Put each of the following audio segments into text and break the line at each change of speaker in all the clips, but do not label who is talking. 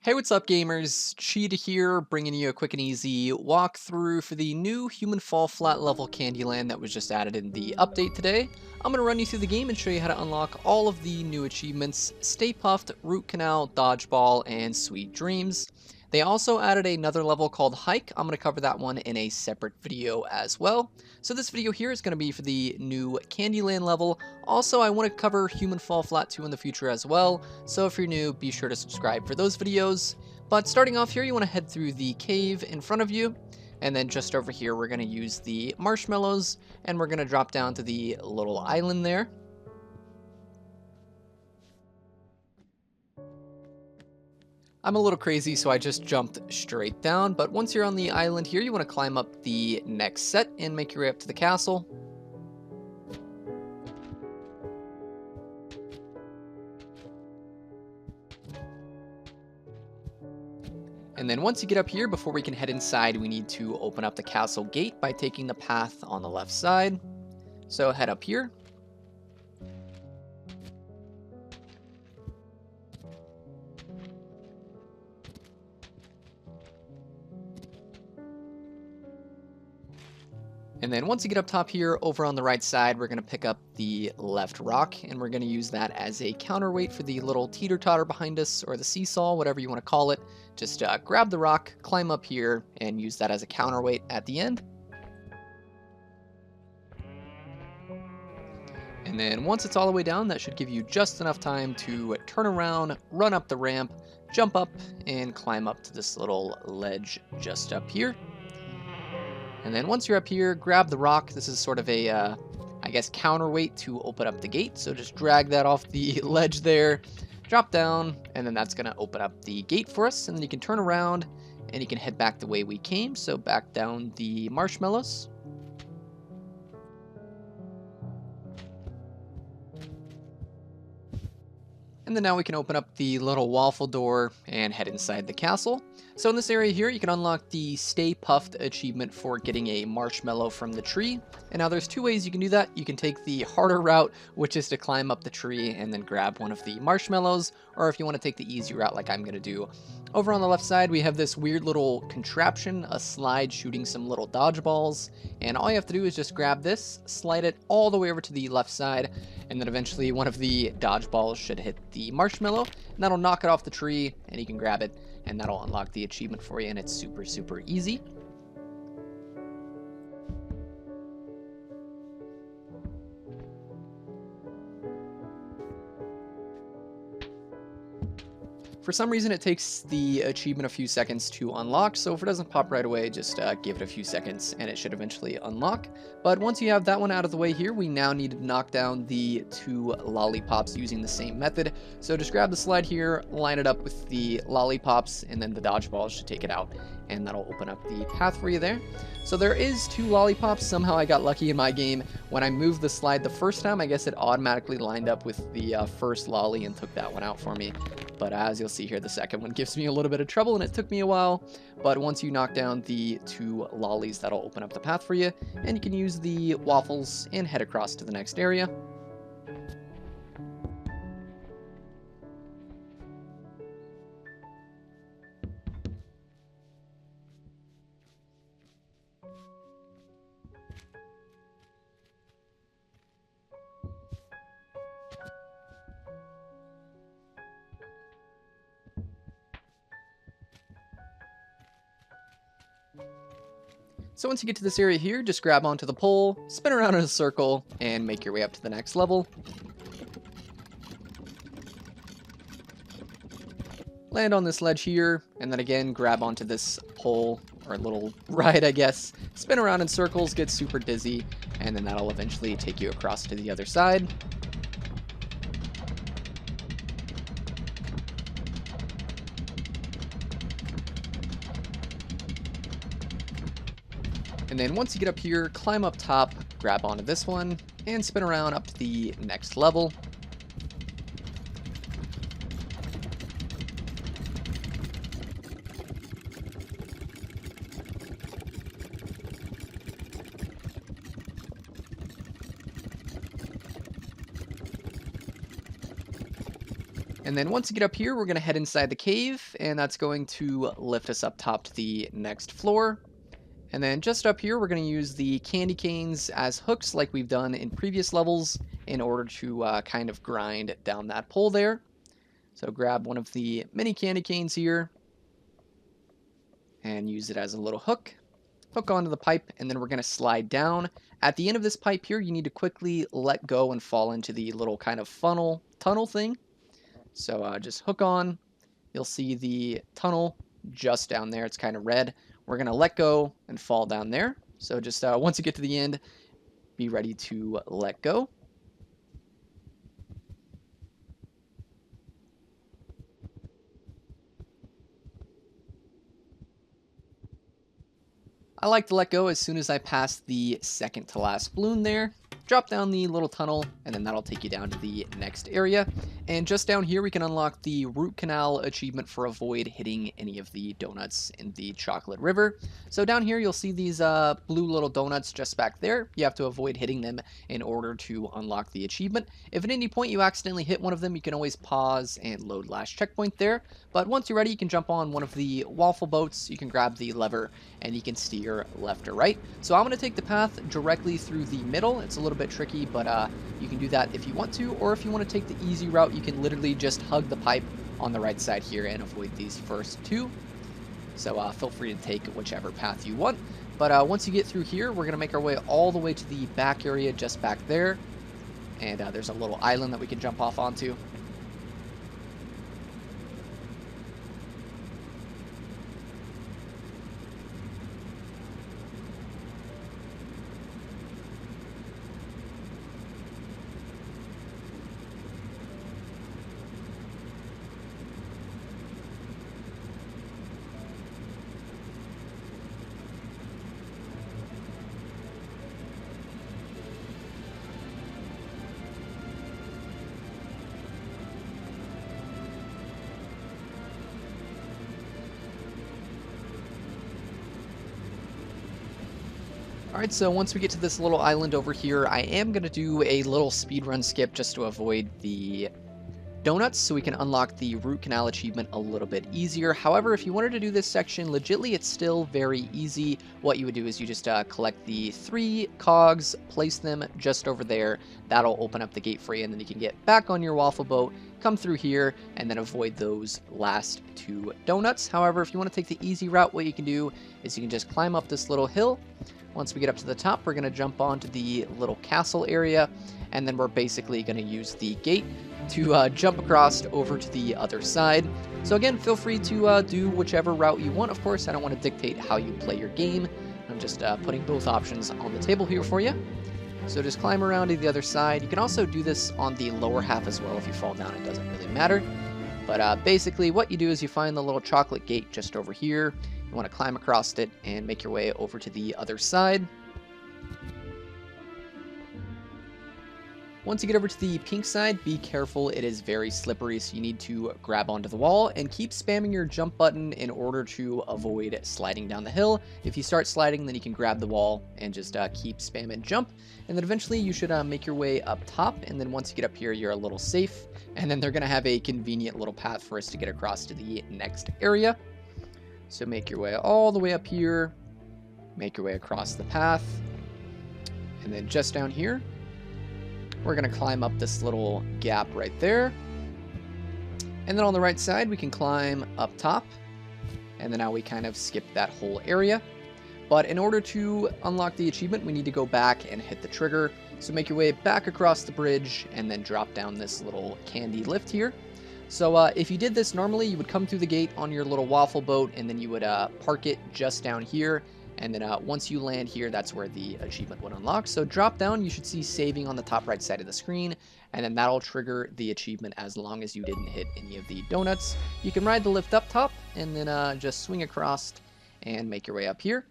Hey, what's up, gamers? Cheetah here, bringing you a quick and easy walkthrough for the new Human Fall Flat level Candyland that was just added in the update today. I'm going to run you through the game and show you how to unlock all of the new achievements: Stay Puft, Root Canal, Dodgeball, and Sweet Dreams. They also added another level called Hike. I'm going to cover that one in a separate video as well. So this video here is going to be for the new Candyland level. Also, I want to cover Human Fall Flat 2 in the future as well. So if you're new, be sure to subscribe for those videos. But starting off here, you want to head through the cave in front of you. And then just over here, we're going to use the marshmallows. And we're going to drop down to the little island there. I'm a little crazy, so I just jumped straight down, but once you're on the island here, you want to climb up the next set and make your way up to the castle. And then once you get up here, before we can head inside, we need to open up the castle gate by taking the path on the left side. So head up here. And then once you get up top here, over on the right side, we're going to pick up the left rock, and we're going to use that as a counterweight for the little teeter-totter behind us, or the seesaw, whatever you want to call it. Just grab the rock, climb up here, and use that as a counterweight at the end. And then once it's all the way down, that should give you just enough time to turn around, run up the ramp, jump up, and climb up to this little ledge just up here. And then once you're up here, grab the rock. This is sort of a, I guess, counterweight to open up the gate. So just drag that off the ledge there, drop down, and then that's going to open up the gate for us. And then you can turn around and you can head back the way we came. So back down the marshmallows. And then now we can open up the little waffle door and head inside the castle. So in this area here, you can unlock the Stay Puft achievement for getting a marshmallow from the tree. And now there's two ways you can do that. You can take the harder route, which is to climb up the tree and then grab one of the marshmallows. Or if you want to take the easy route like I'm going to do. Over on the left side, we have this weird little contraption, a slide shooting some little dodgeballs. And all you have to do is just grab this, slide it all the way over to the left side, and then eventually one of the dodgeballs should hit the marshmallow, and that'll knock it off the tree, and you can grab it, and that'll unlock the achievement for you, and it's super, super easy. For some reason, it takes the achievement a few seconds to unlock, so if it doesn't pop right away, just give it a few seconds and it should eventually unlock. But once you have that one out of the way here, we now need to knock down the two lollipops using the same method. So just grab the slide here, line it up with the lollipops, and then the dodgeball should take it out, and that'll open up the path for you there. So there is two lollipops. Somehow I got lucky in my game. When I moved the slide the first time, I guess it automatically lined up with the first lolly and took that one out for me. But as you'll see here, the second one gives me a little bit of trouble, and it took me a while. But once you knock down the two lollies, that'll open up the path for you, and you can use the waffles and head across to the next area. So once you get to this area here, just grab onto the pole, spin around in a circle, and make your way up to the next level. Land on this ledge here, and then again, grab onto this pole, or little ride, I guess. Spin around in circles, get super dizzy, and then that'll eventually take you across to the other side. And then once you get up here, climb up top, grab onto this one, and spin around up to the next level. And then once you get up here, we're going to head inside the cave, and that's going to lift us up top to the next floor. And then just up here, we're going to use the candy canes as hooks like we've done in previous levels in order to kind of grind down that pole there. So grab one of the mini candy canes here and use it as a little hook. Hook onto the pipe, and then we're going to slide down. At the end of this pipe here, you need to quickly let go and fall into the little kind of funnel tunnel thing. So just hook on. You'll see the tunnel just down there. It's kind of red. We're going to let go and fall down there. So just once you get to the end, be ready to let go. I like to let go as soon as I pass the second to last balloon there. Drop down the little tunnel, and then that'll take you down to the next area. And just down here, we can unlock the Root Canal achievement for avoid hitting any of the donuts in the chocolate river. So down here, you'll see these blue little donuts just back there. You have to avoid hitting them in order to unlock the achievement. If at any point you accidentally hit one of them, you can always pause and load last checkpoint there. But once you're ready, you can jump on one of the waffle boats. You can grab the lever, and you can steer left or right. So I'm going to take the path directly through the middle. It's a little bit tricky, but you can do that if you want to, or if you want to take the easy route, you can literally just hug the pipe on the right side here and avoid these first two. So feel free to take whichever path you want. But once you get through here, we're going to make our way all the way to the back area just back there. And there's a little island that we can jump off onto. Alright, so once we get to this little island over here, I am going to do a little speedrun skip just to avoid the donuts, so we can unlock the Root Canal achievement a little bit easier. However, if you wanted to do this section legitly, it's still very easy. What you would do is you just collect the 3 cogs, place them just over there. That'll open up the gate for you, and then you can get back on your waffle boat, come through here, and then avoid those last 2 donuts. However, if you want to take the easy route, what you can do is you can just climb up this little hill. Once we get up to the top, we're going to jump onto the little castle area, and then we're basically going to use the gate to jump across over to the other side. So again, feel free to do whichever route you want. Of course, I don't want to dictate how you play your game. I'm just putting both options on the table here for you. So just climb around to the other side. You can also do this on the lower half as well. If you fall down, it doesn't really matter. But basically what you do is you find the little chocolate gate just over here. You want to climb across it and make your way over to the other side. Once you get over to the pink side, be careful, it is very slippery, so you need to grab onto the wall and keep spamming your jump button in order to avoid sliding down the hill. If you start sliding, then you can grab the wall and just keep spamming jump, and then eventually you should make your way up top, and then once you get up here, you're a little safe, and then they're going to have a convenient little path for us to get across to the next area. So make your way all the way up here, make your way across the path, and then just down here, we're going to climb up this little gap right there. And then on the right side, we can climb up top, and then now we kind of skip that whole area. But in order to unlock the achievement, we need to go back and hit the trigger. So make your way back across the bridge, and then drop down this little candy lift here. So if you did this normally, you would come through the gate on your little waffle boat, and then you would park it just down here. And then once you land here, that's where the achievement would unlock. So drop down, you should see saving on the top right side of the screen, and then that'll trigger the achievement as long as you didn't hit any of the donuts. You can ride the lift up top, and then just swing across and make your way up here.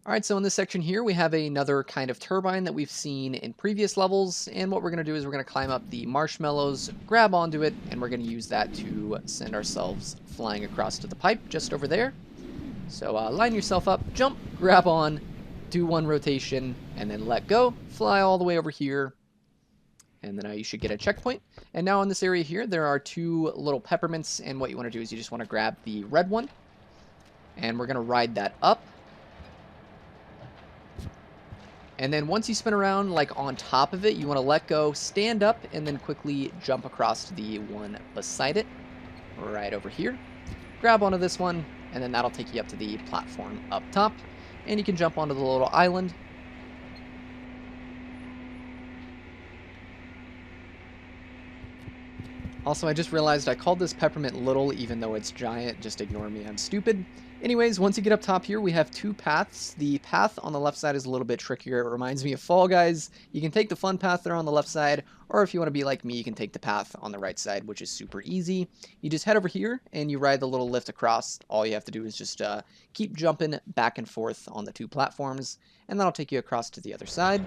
All right, so in this section here, we have another kind of turbine that we've seen in previous levels. And what we're going to do is we're going to climb up the marshmallows, grab onto it, and we're going to use that to send ourselves flying across to the pipe just over there. So line yourself up, jump, grab on, do one rotation, and then let go, fly all the way over here. And then you should get a checkpoint. And now in this area here, there are two little peppermints. And what you want to do is you just want to grab the red one. And we're going to ride that up. And then once you spin around like on top of it, you want to let go, stand up, and then quickly jump across to the one beside it, right over here. Grab onto this one, and then that'll take you up to the platform up top. And you can jump onto the little island. Also, I just realized I called this peppermint little even though it's giant. Just ignore me, I'm stupid. Anyways, once you get up top here, we have two paths. The path on the left side is a little bit trickier. It reminds me of Fall Guys. You can take the fun path there on the left side, or if you want to be like me, you can take the path on the right side, which is super easy. You just head over here and you ride the little lift across. All you have to do is just keep jumping back and forth on the two platforms, and that'll take you across to the other side.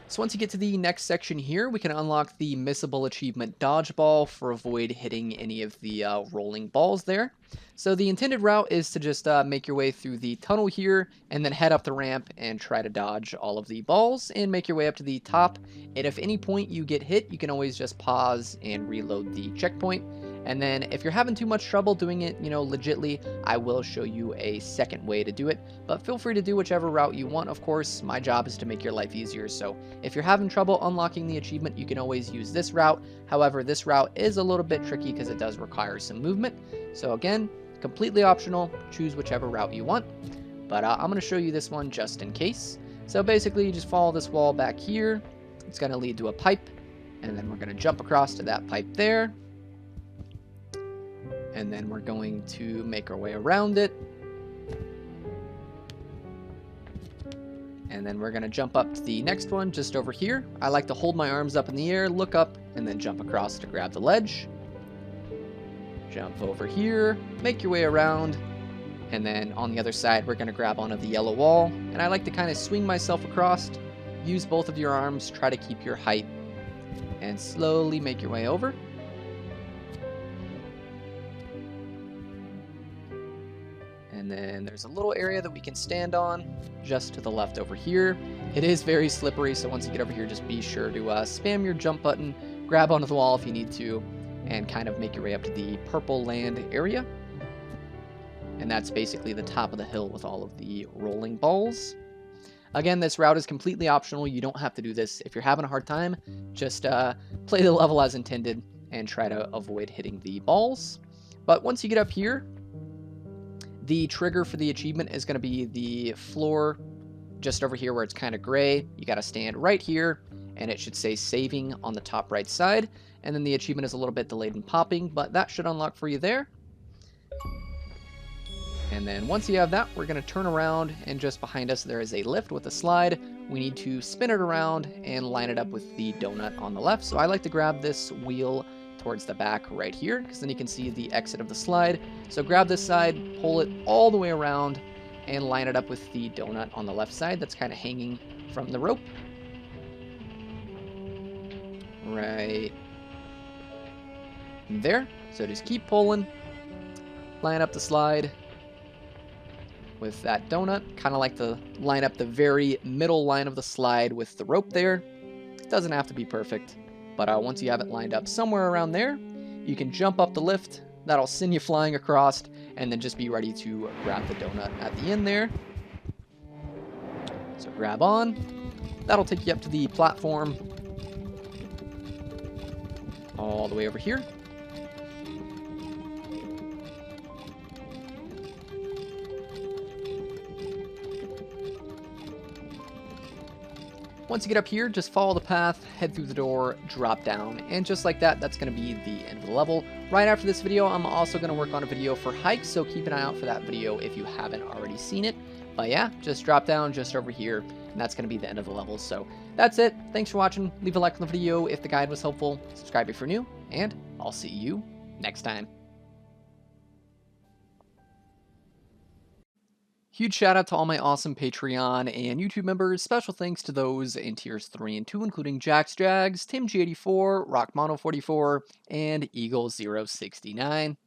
So once you get to the next section here, we can unlock the missable achievement Dodgeball for avoid hitting any of the rolling balls there. So the intended route is to just make your way through the tunnel here and then head up the ramp and try to dodge all of the balls and make your way up to the top. And if any point you get hit, you can always just pause and reload the checkpoint. And then if you're having too much trouble doing it, legitly, I will show you a second way to do it. But feel free to do whichever route you want, of course. My job is to make your life easier. So if you're having trouble unlocking the achievement, you can always use this route. However, this route is a little bit tricky because it does require some movement. So again, completely optional. Choose whichever route you want. But I'm going to show you this one just in case. So basically, you just follow this wall back here. It's going to lead to a pipe. And then we're going to jump across to that pipe there. And then we're going to make our way around it. And then we're going to jump up to the next one just over here. I like to hold my arms up in the air, look up, and then jump across to grab the ledge. Jump over here, make your way around. And then on the other side, we're going to grab onto the yellow wall. And I like to kind of swing myself across. Use both of your arms, try to keep your height, and slowly make your way over. And then there's a little area that we can stand on just to the left over here. It is very slippery, so once you get over here, just be sure to spam your jump button, grab onto the wall if you need to, and kind of make your way up to the purple land area. And that's basically the top of the hill with all of the rolling balls. Again, this route is completely optional. You don't have to do this. If you're having a hard time, just play the level as intended and try to avoid hitting the balls. But once you get up here, the trigger for the achievement is going to be the floor just over here where it's kind of gray. You got to stand right here, and it should say saving on the top right side. And then the achievement is a little bit delayed in popping, but that should unlock for you there. And then once you have that, we're going to turn around, and just behind us there is a lift with a slide. We need to spin it around and line it up with the donut on the left. So I like to grab this wheel towards the back right here, because then you can see the exit of the slide. So grab this side, pull it all the way around, and line it up with the donut on the left side that's kind of hanging from the rope. Right there. So just keep pulling, line up the slide with that donut. Kind of like to line up the very middle line of the slide with the rope there. It doesn't have to be perfect. But once you have it lined up somewhere around there, you can jump up the lift. That'll send you flying across, and then just be ready to grab the donut at the end there. So grab on. That'll take you up to the platform all the way over here. Once you get up here, just follow the path, head through the door, drop down, and just like that, that's going to be the end of the level. Right after this video, I'm also going to work on a video for hikes, so keep an eye out for that video if you haven't already seen it. But yeah, just drop down just over here, and that's going to be the end of the level. So that's it. Thanks for watching. Leave a like on the video if the guide was helpful. Subscribe if you're new, and I'll see you next time. Huge shout out to all my awesome Patreon and YouTube members. Special thanks to those in tiers 3 and 2, including Jax Jags, Tim G84, Rockmono44, and Eagle069.